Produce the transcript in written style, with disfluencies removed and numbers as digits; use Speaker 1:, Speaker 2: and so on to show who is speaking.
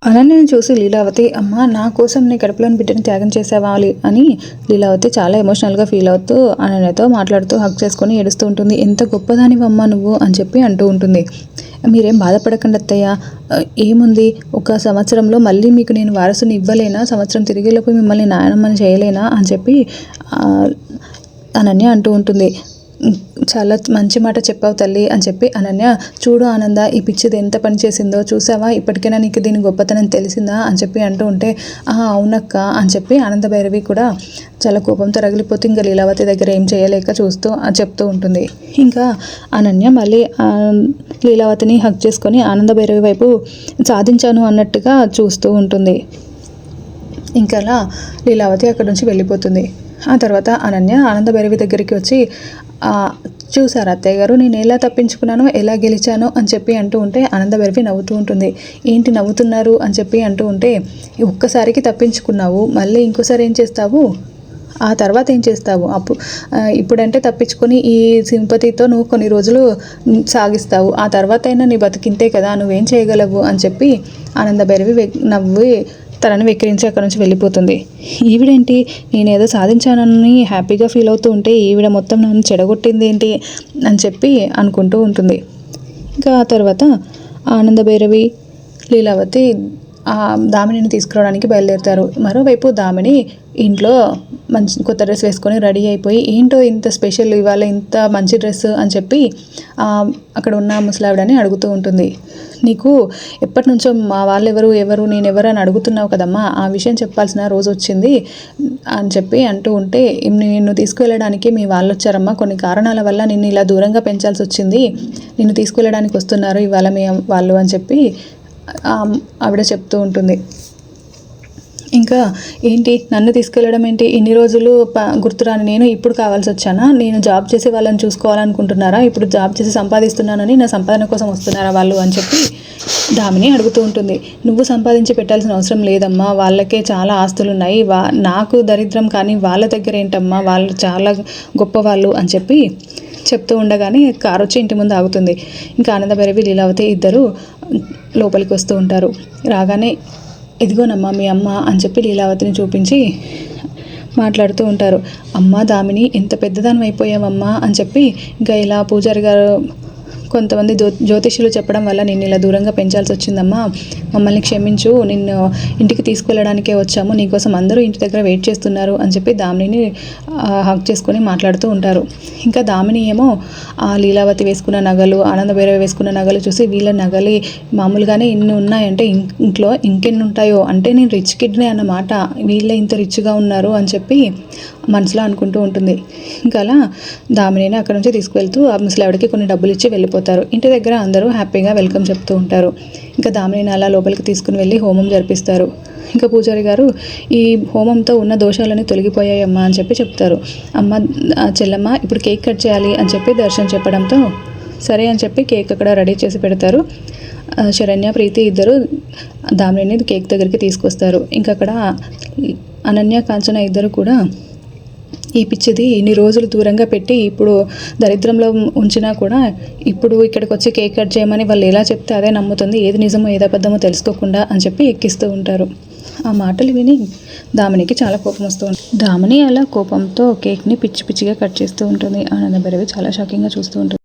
Speaker 1: అనన్యని చూసి లీలావతి, అమ్మ నా కోసం నీ కడుపులోని బిడ్డని త్యాగం చేసేవాలి అని లీలావతి చాలా ఎమోషనల్గా ఫీల్ అవుతూ అనన్యతో మాట్లాడుతూ హగ్ చేసుకొని ఏడుస్తూ ఉంటుంది. ఎంత గొప్పదానివమ్మ నువ్వు అని చెప్పి అంటూ ఉంటుంది. మీరేం బాధపడకండి అత్తయ్య, ఏముంది, ఒక సంవత్సరంలో మళ్ళీ మీకు నేను వారసుని ఇవ్వలేనా, సంవత్సరం తిరిగేలోపు మిమ్మల్ని నాయనమ్మని చేయలేనా అని చెప్పి అనన్య అంటూ ఉంటుంది. చాలా మంచి మాట చెప్పావు తల్లి అని చెప్పి అనన్య, చూడు ఆనంద, ఈ పిచ్చిది ఎంత పని చేసిందో చూసావా, ఇప్పటికైనా నీకు దీని గొప్పతనం తెలిసిందా అని చెప్పి అంటూ ఉంటే, అవునక్క అని చెప్పి ఆనంద భైరవి కూడా చాలా కోపంతో రగిలిపోతే ఇంకా లీలావతి దగ్గర ఏం చేయలేక చూస్తూ చెప్తూ ఉంటుంది. ఇంకా అనన్య మళ్ళీ లీలావతిని హగ్ చేసుకొని ఆనంద భైరవి వైపు సాధించాను అన్నట్టుగా చూస్తూ ఉంటుంది. ఇంకా అలా లీలావతి అక్కడి నుంచి వెళ్ళిపోతుంది. ఆ తర్వాత అనన్య ఆనంద భైరవి దగ్గరికి వచ్చి, చూసారు అత్తయ్య గారు నేను ఎలా తప్పించుకున్నానో, ఎలా గెలిచానో అని చెప్పి అంటూ ఉంటే ఆనంద భైరవి నవ్వుతూ ఉంటుంది. ఏంటి నవ్వుతున్నారు అని చెప్పి అంటూ ఉంటే, ఒక్కసారికి తప్పించుకున్నావు, మళ్ళీ ఇంకోసారి ఏం చేస్తావు, ఆ తర్వాత ఏం చేస్తావు, ఇప్పుడంటే తప్పించుకొని ఈ సింపతితో నువ్వు కొన్ని రోజులు సాగిస్తావు, ఆ తర్వాత అయినా నీ బతికింతే కదా, నువ్వేం చేయగలవు అని చెప్పి ఆనంద భైరవి నవ్వి తనని వెక్కిరించి అక్కడ నుంచి వెళ్ళిపోతుంది. ఈవిడేంటి, నేనేదో సాధించానని హ్యాపీగా ఫీల్ అవుతూ ఉంటే ఈవిడ మొత్తం నన్ను చెడగొట్టింది ఏంటి అని చెప్పి అనుకుంటూ ఉంటుంది. ఇంకా ఆ తర్వాత ఆనంద భైరవి లీలావతి దామినిని తీసుకురావడానికి బయలుదేరుతారు. మరోవైపు దామిని ఇంట్లో మంచి కొత్త డ్రెస్ వేసుకొని రెడీ అయిపోయి, ఏంటో ఇంత స్పెషల్ ఇవాళ, ఇంత మంచి డ్రెస్ అని చెప్పి అక్కడ ఉన్న ముసలావిడని అడుగుతూ ఉంటుంది. నీకు ఎప్పటి నుంచో మా ఎవరు నేనెవరు అని అడుగుతున్నావు కదమ్మా, ఆ విషయం చెప్పాల్సిన రోజు వచ్చింది అని చెప్పి అంటూ ఉంటే, నిన్ను తీసుకువెళ్ళడానికి మీ వాళ్ళు వచ్చారమ్మా, కొన్ని కారణాల వల్ల నిన్ను ఇలా దూరంగా పెంచాల్సి వచ్చింది, నిన్ను తీసుకువెళ్ళడానికి వస్తున్నారు ఇవాళ మీ వాళ్ళు అని చెప్పి ఆవిడ చెప్తూ ఉంటుంది. ఇంకా ఏంటి, నన్ను తీసుకెళ్ళడం ఏంటి, ఇన్ని రోజులు గుర్తురాని నేను ఇప్పుడు కావాల్సి వచ్చానా, నేను జాబ్ చేసి వాళ్ళని చూసుకోవాలనుకుంటున్నారా, ఇప్పుడు జాబ్ చేసి సంపాదిస్తున్నానని నా సంపాదన కోసం వస్తున్నారా వాళ్ళు అని చెప్పి దామిని అడుగుతూ ఉంటుంది. నువ్వు సంపాదించి పెట్టాల్సిన అవసరం లేదమ్మా, వాళ్ళకే చాలా ఆస్తులు ఉన్నాయి, నాకు దరిద్రం కానీ వాళ్ళ దగ్గర ఏంటమ్మా, వాళ్ళు చాలా గొప్పవాళ్ళు అని చెప్పి చెప్తూ ఉండగానే కారు వచ్చి ఇంటి ముందు ఆగుతుంది. ఇంకా ఆనంద భైరవి లీలావతి ఇద్దరు లోపలికి వస్తూ ఉంటారు. రాగానే, ఇదిగోనమ్మా మీ అమ్మ అని చెప్పి లీలావతిని చూపించి మాట్లాడుతూ ఉంటారు. అమ్మ దామిని, ఎంత పెద్దదానం అయిపోయావమ్మా అని చెప్పి ఇంకా ఇలా పూజారి గారు కొంతమంది జ్యోతిష్యులు చెప్పడం వల్ల నిన్ను ఇలా దూరంగా పెంచాల్సి వచ్చిందమ్మా, మమ్మల్ని క్షమించు, నిన్ను ఇంటికి తీసుకెళ్ళడానికే వచ్చాము, నీకోసం అందరూ ఇంటి దగ్గర వెయిట్ చేస్తున్నారు అని చెప్పి దామినిని హక్ చేసుకొని మాట్లాడుతూ ఉంటారు. ఇంకా దామిని ఏమో ఆ లీలావతి వేసుకున్న నగలు, ఆనంద భైరవి వేసుకున్న నగలు చూసి, వీళ్ళ నగలు మామూలుగానే ఇన్ని ఉన్నాయంటే ఇంట్లో ఇంకెన్ని ఉంటాయో, అంటే నేను రిచ్ కిడ్నే అన్నమాట, వీళ్ళే ఇంత రిచ్గా ఉన్నారు అని చెప్పి మనసులో అనుకుంటూ ఉంటుంది. ఇంకా అలా దామినిని అక్కడ నుంచి తీసుకువెళ్తూ ఆ ముసలావిడికి కొన్ని డబ్బులు ఇచ్చి వెళ్ళిపోతారు. ఇంటి దగ్గర అందరూ హ్యాపీగా వెల్కమ్ చెప్తూ ఉంటారు. ఇంకా దామినిని అలా లోపలికి తీసుకుని వెళ్ళి హోమం జరిపిస్తారు. ఇంకా పూజారి గారు, ఈ హోమంతో ఉన్న దోషాలని తొలగిపోయాయమ్మా అని చెప్పి చెప్తారు. అమ్మ చెల్లమ్మ ఇప్పుడు కేక్ కట్ చేయాలి అని చెప్పి దర్శనం చెప్పడంతో సరే అని చెప్పి కేక్ అక్కడ రెడీ చేసి పెడతారు. శరణ్య, ప్రీతి ఇద్దరు దామినిని కేక్ దగ్గరికి తీసుకొస్తారు. ఇంకా అక్కడ అనన్య, కాంచన ఇద్దరు కూడా, ఈ పిచ్చిది ఇన్ని రోజులు దూరంగా పెట్టి ఇప్పుడు దరిద్రంలో ఉంచినా కూడా ఇప్పుడు ఇక్కడికి వచ్చి కేక్ కట్ చేయమని వాళ్ళు ఎలా చెప్తే అదే నమ్ముతుంది, ఏది నిజమో ఏది అబద్ధమో తెలుసుకోకుండా అని చెప్పి ఎక్కిస్తూ ఉంటారు. ఆ మాటలు విని దామినికి చాలా కోపం వస్తూ ఉంటుంది. దామిని అలా కోపంతో కేక్ని పిచ్చి పిచ్చిగా కట్ చేస్తూ ఉంటుంది. ఆనంద భైరవి చాలా షాకింగ్గా చూస్తూ ఉంటుంది.